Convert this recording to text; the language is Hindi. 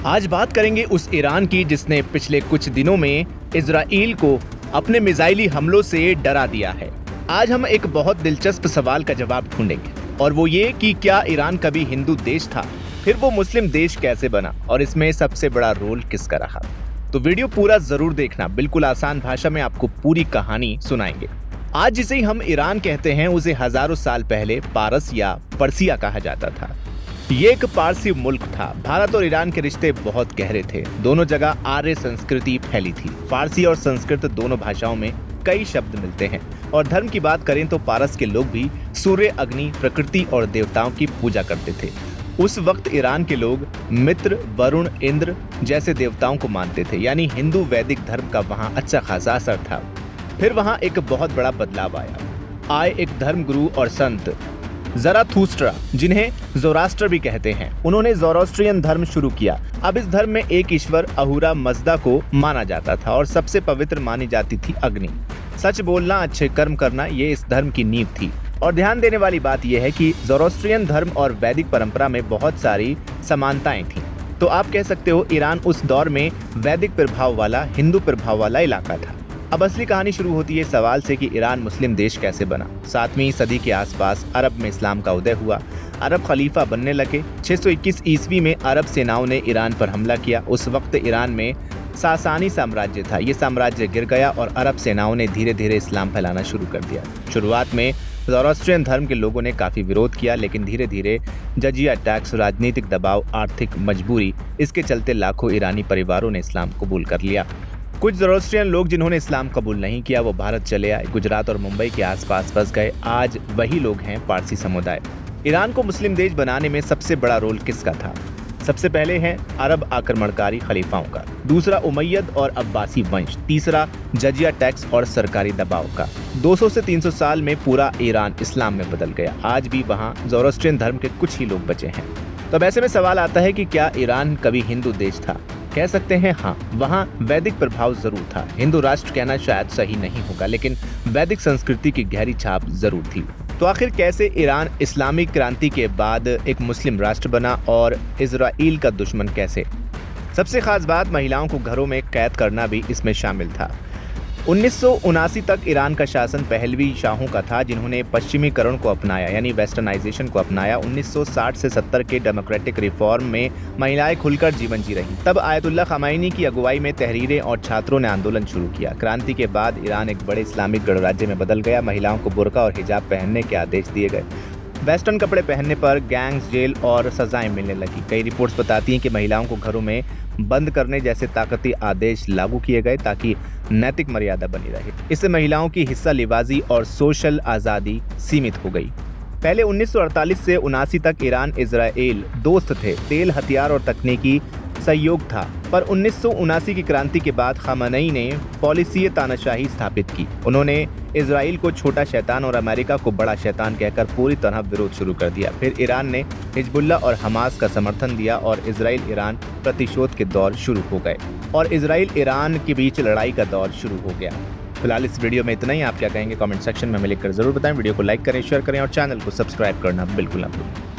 आज बात करेंगे उस ईरान की जिसने पिछले कुछ दिनों में इजराइल को अपने मिसाइली हमलों से डरा दिया है। आज हम एक बहुत दिलचस्प सवाल का जवाब ढूंढेंगे और वो ये कि क्या ईरान कभी हिंदू देश था, फिर वो मुस्लिम देश कैसे बना और इसमें सबसे बड़ा रोल किसका रहा। तो वीडियो पूरा जरूर देखना, बिल्कुल आसान भाषा में आपको पूरी कहानी सुनाएंगे। आज जिसे हम ईरान कहते हैं उसे हजारों साल पहले पारस या पर्सिया कहा जाता था। ये एक पारसी मुल्क था। भारत और ईरान के रिश्ते बहुत गहरे थे। दोनों जगह आर्य संस्कृति फैली थी। फारसी और संस्कृत दोनों भाषाओं में कई शब्द मिलते हैं। और धर्म की बात करें तो पारस के लोग भी सूर्य, अग्नि, प्रकृति और देवताओं की पूजा करते थे। उस वक्त ईरान के लोग मित्र, वरुण, इंद्र जैसे देवताओं को मानते थे, यानी हिंदू वैदिक धर्म का वहाँ अच्छा खासा असर था। फिर वहाँ एक बहुत बड़ा बदलाव आए एक धर्मगुरु और संत ज़राथुस्ट्रा, जिन्हें ज़ोरास्ट्र भी कहते हैं। उन्होंने ज़ोरास्ट्रियन धर्म शुरू किया। अब इस धर्म में एक ईश्वर अहुरा मज़दा को माना जाता था और सबसे पवित्र मानी जाती थी अग्नि। सच बोलना, अच्छे कर्म करना, ये इस धर्म की नींव थी। और ध्यान देने वाली बात यह है कि ज़ोरास्ट्रियन धर्म और वैदिक परंपरा में बहुत सारी समानताएं थीं। तो आप कह सकते हो ईरान उस दौर में वैदिक प्रभाव वाला, हिंदू प्रभाव वाला इलाका था। अब असली कहानी शुरू होती है सवाल से कि ईरान मुस्लिम देश कैसे बना। 7वीं सदी के आसपास अरब में इस्लाम का उदय हुआ। अरब खलीफा बनने लगे। 621 ईस्वी में अरब सेनाओं ने ईरान पर हमला किया। उस वक्त ईरान में सासानी साम्राज्य था। ये साम्राज्य गिर गया और अरब सेनाओं ने धीरे धीरे इस्लाम फैलाना शुरू कर दिया। शुरुआत में ज़ोरास्ट्रियन धर्म के लोगों ने काफ़ी विरोध किया, लेकिन धीरे धीरे जजिया टैक्स, राजनीतिक दबाव, आर्थिक मजबूरी, इसके चलते लाखों ईरानी परिवारों ने इस्लाम कबूल कर लिया। कुछ ज़ोरास्ट्रियन लोग जिन्होंने इस्लाम कबूल नहीं किया वो भारत चले आए, गुजरात और मुंबई के आसपास बस गए। आज वही लोग हैं पारसी समुदाय। ईरान को मुस्लिम देश बनाने में सबसे बड़ा रोल किसका था? सबसे पहले है अरब आक्रमणकारी खलीफाओं का, दूसरा उमैयद और अब्बासी वंश, तीसरा जजिया टैक्स और सरकारी दबाव का। 200 से 300 साल में पूरा ईरान इस्लाम में बदल गया। आज भी वहाँ ज़ोरास्ट्रियन धर्म के कुछ ही लोग बचे हैं। तो ऐसे में सवाल आता है कि क्या ईरान कभी हिंदू देश था? कह सकते हैं हाँ, वहाँ वैदिक प्रभाव जरूर था। हिंदू राष्ट्र कहना शायद सही नहीं होगा, लेकिन वैदिक संस्कृति की गहरी छाप जरूर थी। तो आखिर कैसे ईरान इस्लामिक क्रांति के बाद एक मुस्लिम राष्ट्र बना और इजराइल का दुश्मन कैसे? सबसे खास बात, महिलाओं को घरों में कैद करना भी इसमें शामिल था। 1979 तक ईरान का शासन पहलवी शाहों का था, जिन्होंने पश्चिमीकरण को अपनाया, यानी वेस्टर्नाइजेशन को अपनाया। 1960 से 70 के डेमोक्रेटिक रिफॉर्म में महिलाएं खुलकर जीवन जी रही। तब आयतुल्लाह ख़ामेनी की अगुवाई में तहरीरें और छात्रों ने आंदोलन शुरू किया। क्रांति के बाद ईरान एक बड़े इस्लामिक गणराज्य में बदल गया। महिलाओं को बुर्का और हिजाब पहनने के आदेश दिए गए। वेस्टर्न कपड़े पहनने पर गैंग्स, जेल और सजाएं मिलने लगी। कई रिपोर्ट्स बताती हैं कि महिलाओं को घरों में बंद करने जैसे ताकती आदेश लागू किए गए ताकि नैतिक मर्यादा बनी रहे। इससे महिलाओं की हिस्सा लिबाजी और सोशल आज़ादी सीमित हो गई। पहले 1948 से 79 तक ईरान इजराइल दोस्त थे। तेल, हथियार और तकनीकी सहयोग था। पर 1979 की क्रांति के बाद ख़ामेनी ने पॉलिसी तानाशाही स्थापित की। उन्होंने इजराइल को छोटा शैतान और अमेरिका को बड़ा शैतान कहकर पूरी तरह विरोध शुरू कर दिया। फिर ईरान ने हिजबुल्लाह और हमास का समर्थन दिया और इजराइल ईरान प्रतिशोध के दौर शुरू हो गए और इजराइल ईरान के बीच लड़ाई का दौर शुरू हो गया। फिलहाल इस वीडियो में इतना ही। आप क्या कहेंगे कमेंट सेक्शन में हमें लिखकर जरूर बताएं। वीडियो को लाइक करें, शेयर करें और चैनल को सब्सक्राइब करना बिल्कुल ना भूलें।